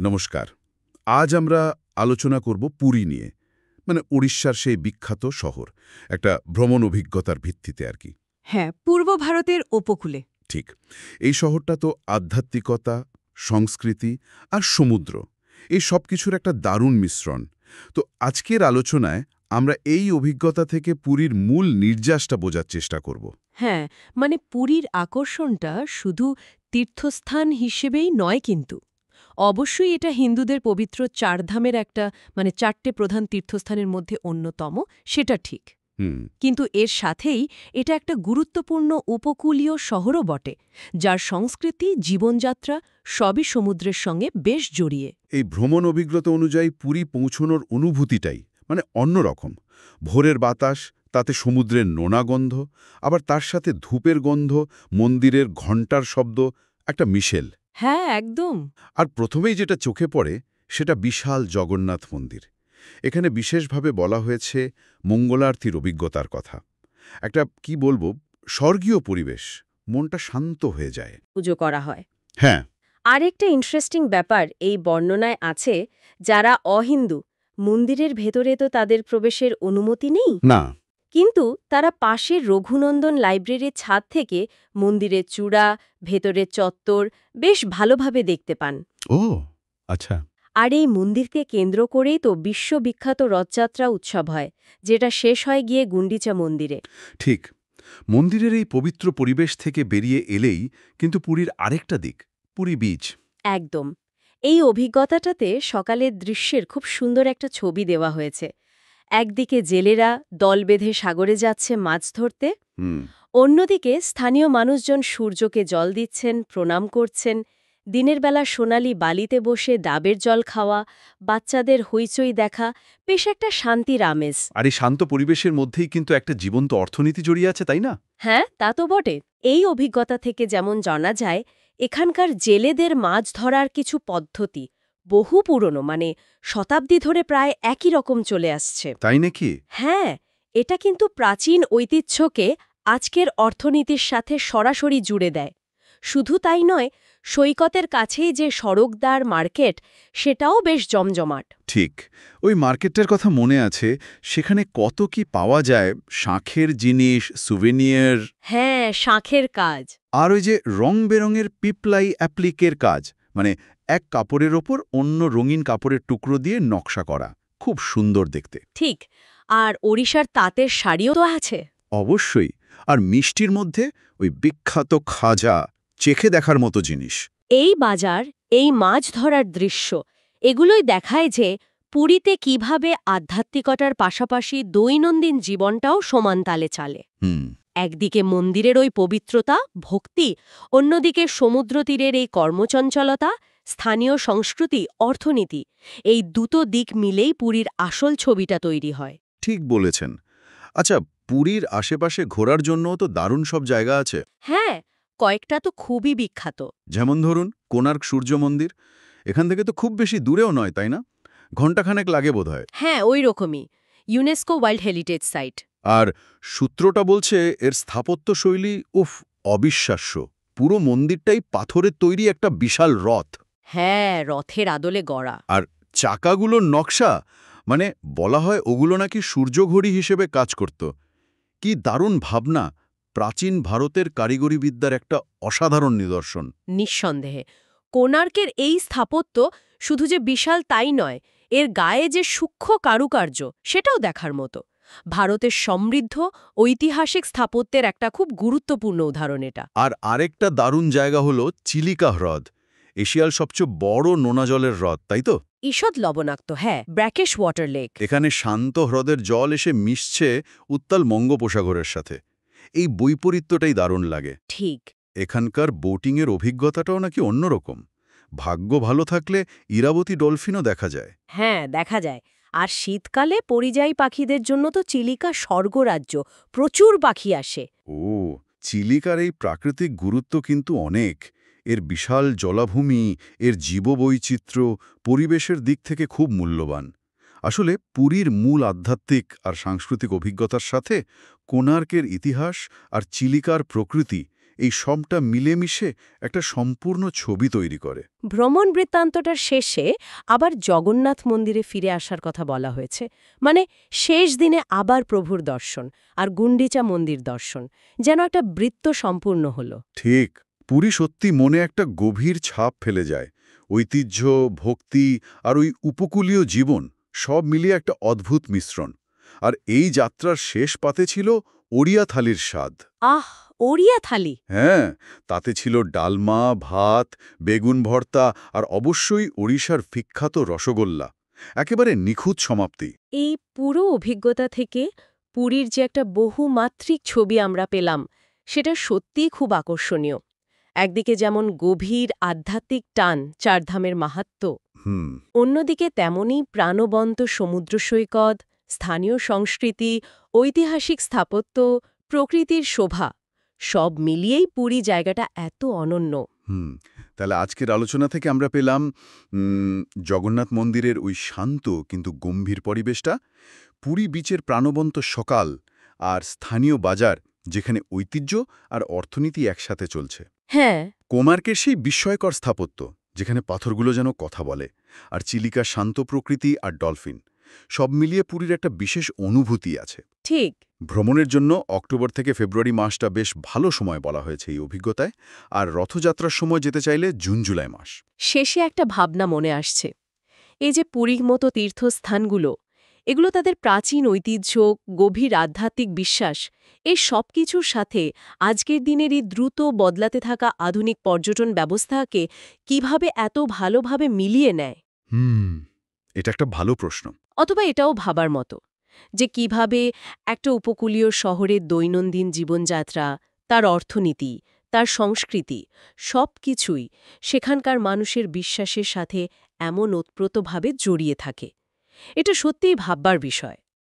নমস্কার। আজ আমরা আলোচনা করব পুরী নিয়ে, মানে উড়িষ্যার সেই বিখ্যাত শহর, একটা ভ্রমণ অভিজ্ঞতার ভিত্তিতে আর কি। হ্যাঁ, পূর্ব ভারতের উপকূলে। ঠিক। এই শহরটা তো আধ্যাত্মিকতা, সংস্কৃতি আর সমুদ্র, এই সব কিছুর একটা দারুণ মিশ্রণ। তো আজকের আলোচনায় আমরা এই অভিজ্ঞতা থেকে পুরীর মূল নির্যাসটা বোঝার চেষ্টা করব। হ্যাঁ, মানে পুরীর আকর্ষণটা শুধু তীর্থস্থান হিসেবেই নয় কিন্তু। অবশ্যই এটা হিন্দুদের পবিত্র চারধামের একটা, মানে 4টে প্রধান তীর্থস্থানের মধ্যে অন্যতম, সেটা ঠিক। হুম। কিন্তু এর সাথেই এটা একটা গুরুত্বপূর্ণ উপকূলীয় শহরও বটে, যার সংস্কৃতি, জীবনযাত্রা সবই সমুদ্রের সঙ্গে বেশ জড়িয়ে। এই ভ্রমণ অভিজ্ঞতা অনুযায়ী পুরী পৌঁছনোর অনুভূতিটাই মানে অন্যরকম। ভোরের বাতাস, তাতে সমুদ্রের নোনা গন্ধ, আবার তার সাথে ধূপের গন্ধ, মন্দিরের ঘণ্টার শব্দ, একটা মিশেল। হ্যাঁ, একদম। আর প্রথমেই যেটা চোখে পড়ে সেটা বিশাল জগন্নাথ মন্দির। এখানে বিশেষভাবে বলা হয়েছে মঙ্গলারতির অভিজ্ঞতার কথা। একটা কি বলবো, স্বর্গীয় পরিবেশ, মনটা শান্ত হয়ে যায়। পুজো করা হয়। হ্যাঁ। আরেকটা ইন্টারেস্টিং ব্যাপার এই বর্ণনায় আছে, যারা অহিন্দু, মন্দিরের ভেতরে তো তাদের প্রবেশের অনুমতি নেই, না। কিন্তু তারা পাশের রঘুনন্দন লাইব্রেরির ছাদ থেকে মন্দিরের চূড়া, ভেতরের চত্বর বেশ ভালোভাবে দেখতে পান। ও আচ্ছা। আর এই মন্দিরকে কেন্দ্র করেই তো বিশ্ববিখ্যাত রথযাত্রা উৎসব হয়, যেটা শেষ হয় গিয়ে গুন্ডিচা মন্দিরে। ঠিক। মন্দিরের এই পবিত্র পরিবেশ থেকে বেরিয়ে এলেই কিন্তু পুরীর আরেকটা দিক, পুরী বিচ। একদম। এই অভিজ্ঞতাটাতে সকালের দৃশ্যের খুব সুন্দর একটা ছবি দেওয়া হয়েছে। একদিকে জেলেরা দল বেঁধে সাগরে যাচ্ছে মাছ ধরতে, হুম। অন্যদিকে স্থানীয় মানুষজন সূর্যকে জল দিচ্ছেন, প্রণাম করছেন। দিনের বেলা সোনালি বালিতে বসে ডাবের জল খাওয়া, বাচ্চাদের হইচই দেখা, বেশ একটা শান্তির আমেজ। আর এই শান্ত পরিবেশের মধ্যেই কিন্তু একটা জীবন্ত অর্থনীতি জড়িয়ে আছে, তাই না? হ্যাঁ, তা তো বটে। এই অভিজ্ঞতা থেকে যেমন জানা যায়, এখানকার জেলেদের মাছ ধরার কিছু পদ্ধতি বহু পুরনো, মানে শতাব্দী ধরে প্রায় একই রকম চলে আসছে। তাই নাকি? হ্যাঁ, এটা কিন্তু প্রাচীন ঐতিহ্যকে আজকের অর্থনীতির সাথে সরাসরি জুড়ে দেয়। শুধু তাই নয়, সৈকতের কাছেই যে সড়কদার মার্কেট, সেটাও বেশ জমজমাট। ঠিক। ওই মার্কেটটার কথা মনে আছে। সেখানে কত কি পাওয়া যায়, শাঁখের জিনিস, সুভেনিয়ার। হ্যাঁ, শাঁখের কাজ। আর ওই যে রং বেরঙের পিপলাই অ্যাপ্লিকের কাজ, মানে এক কাপড়ের ওপর অন্য রঙিন কাপড়ের টুকরো দিয়ে নকশা করা, খুব সুন্দর দেখতে। ঠিক। আর ওড়িশার তাঁতের শাড়িও তো আছে। অবশ্যই। আর মিষ্টির মধ্যে ওই বিখ্যাত খাজা, চেখে দেখার মতো জিনিস। এই বাজার, এই মাছ ধরার দৃশ্য, এগুলোই দেখায় যে পুরীতে কিভাবে আধ্যাত্মিকতার পাশাপাশি দৈনন্দিন জীবনটাও সমান তালে চালে। হুম। একদিকে মন্দিরের ওই পবিত্রতা, ভক্তি, অন্যদিকে সমুদ্র তীরের এই কর্মচঞ্চলতা, স্থানীয় সংস্কৃতি, অর্থনীতি, এই দুটো দিক মিলেই পুরীর আসল ছবিটা তৈরি হয়। ঠিক বলেছেন। আচ্ছা, পুরীর আশেপাশে ঘোরার জন্যও তো দারুণ সব জায়গা আছে। হ্যাঁ, কয়েকটা তো খুবই বিখ্যাত। যেমন ধরুন কোণার্ক সূর্য মন্দির। এখান থেকে তো খুব বেশি দূরেও নয়, তাই না? ঘণ্টাখানেক লাগে বোধহয়। হ্যাঁ, ওই রকমই। UNESCO world heritage site. আর সূত্রটা বলছে এর স্থাপত্যশৈলী অবিশ্বাস্য। পুরো মন্দিরটাই পাথরের তৈরি একটা বিশাল রথ। হ্যাঁ, রথের আদলে গড়া। আর চাকাগুলোর নকশা, মানে বলা হয় ওগুলো নাকি সূর্যঘড়ি হিসেবে কাজ করত। কি দারুণ ভাবনা! প্রাচীন ভারতের কারিগরি বিদ্যার একটা অসাধারণ নিদর্শন। নিঃসন্দেহে কোণার্কের এই স্থাপত্য শুধু যে বিশাল তাই নয়, এর গায়ে যে সূক্ষ্ম কারুকার্য, সেটাও দেখার মতো। ভারতের সমৃদ্ধ ঐতিহাসিক স্থাপত্যের একটা খুব গুরুত্বপূর্ণ উদাহরণ এটা। আর আরেকটা দারুণ জায়গা হলো চিলিকা হ্রদ। এশিয়ার সবচেয়ে বড় নোনা জলের হ্রদ, তাই তো? ঈষৎ লবণাক্ত, হ্যাঁ, ব্র্যাকিশ ওয়াটার লেক। এখানে শান্ত হ্রদের জল এসে মিশছে উত্তাল বঙ্গোপসাগরের সাথে। এই বৈপরীত্যটাই দারুণ লাগে। ঠিক। এখানকার বোটিংয়ের অভিজ্ঞতাটাও নাকি অন্যরকম। ভাগ্য ভালো থাকলে ইরাবতী ডলফিনও দেখা যায়। হ্যাঁ, দেখা যায়। আর শীতকালে পরিযায়ী পাখিদের জন্য তো চিলিকা স্বর্গরাজ্য, প্রচুর পাখি আসে। ও, চিলিকার এই প্রাকৃতিক গুরুত্ব কিন্তু অনেক। এর বিশাল জলাভূমি, এর জীববৈচিত্র্য, পরিবেশের দিক থেকে খুব মূল্যবান। আসলে পুরীর মূল আধ্যাত্মিক আর সাংস্কৃতিক অভিজ্ঞতার সাথে কোণার্কের ইতিহাস আর চিলিকার প্রকৃতি, এই সবটা মিলেমিশে একটা সম্পূর্ণ ছবি তৈরি করে। ভ্রমণ বৃত্তান্তটার শেষে আবার জগন্নাথ মন্দিরে ফিরে আসার কথা বলা হয়েছে, মানে শেষ দিনে আবার প্রভুর দর্শন আর গুন্ডিচা মন্দির দর্শন, যেন একটা বৃত্ত সম্পূর্ণ হলো। ঠিক, পুরী সত্যি মনে একটা গভীর ছাপ ফেলে যায়। ঐতিহ্য, ভক্তি আর ওই উপকূলীয় জীবন সব মিলিয়ে একটা অদ্ভুত মিশ্রণ। আর এই যাত্রার শেষ পাতে ছিল ওড়িয়া থালির স্বাদ। আহ, ওড়িয়া থালি! হ্যাঁ, তাতে ছিল ডালমা, ভাত, বেগুন ভর্তা আর অবশ্যই ওড়িশার বিখ্যাত রসগোল্লা। একেবারে নিখুঁত সমাপ্তি। এই পুরো অভিজ্ঞতা থেকে পুরীর যে একটা বহুমাত্রিক ছবি আমরা পেলাম, সেটা সত্যিই খুব আকর্ষণীয়। একদিকে যেমন গভীর আধ্যাত্মিক টান, চারধামের মাহাত্ম্য, হুম, অন্যদিকে তেমনই প্রাণবন্ত সমুদ্র সৈকত, স্থানীয় সংস্কৃতি, ঐতিহাসিক স্থাপত্য, প্রকৃতির শোভা, সব মিলিয়েই পুরী জায়গাটা এত অনন্য। হুম। তাহলে আজকের আলোচনা থেকে আমরা পেলাম জগন্নাথ মন্দিরের ওই শান্ত কিন্তু গম্ভীর পরিবেশটা, পুরী বিচের প্রাণবন্ত সকাল, আর স্থানীয় বাজার যেখানে ঐতিহ্য আর অর্থনীতি একসাথে চলছে। হ্যাঁ, কোমার্কের সেই বিস্ময়কর স্থাপত্য, যেখানে পাথরগুলো যেন কথা বলে, আর চিলিকার শান্ত প্রকৃতি আর ডলফিন, সব মিলিয়ে পুরীর একটা বিশেষ অনুভূতি আছে। ঠিক। ভ্রমণের জন্য অক্টোবর থেকে ফেব্রুয়ারি মাসটা বেশ ভালো সময় বলা হয়েছে এই অভিজ্ঞতায়, আর রথযাত্রার সময় যেতে চাইলে জুন-জুলাই মাস। শেষে একটা ভাবনা মনে আসছে। এই যে পুরীর মতো তীর্থস্থানগুলো, এগুলো তাদের প্রাচীন ঐতিহ্য, গভীর আধ্যাত্মিক বিশ্বাস, এই সব কিছুর সাথে আজকের দিনের এই দ্রুত বদলাতে থাকা আধুনিক পর্যটন ব্যবস্থাকে কিভাবে এত ভালোভাবে মিলিয়ে নেয়। এটা একটা ভালো প্রশ্ন। অথবা এটাও ভাবার মতো যে কিভাবে একটা উপকূলীয় শহরের দৈনন্দিন জীবনযাত্রা, তার অর্থনীতি, তার সংস্কৃতি, সব কিছুই সেখানকার মানুষের বিশ্বাসের সাথে এমন ওতপ্রোতভাবে জড়িয়ে থাকে। এটা সত্যিই ভাববার বিষয়।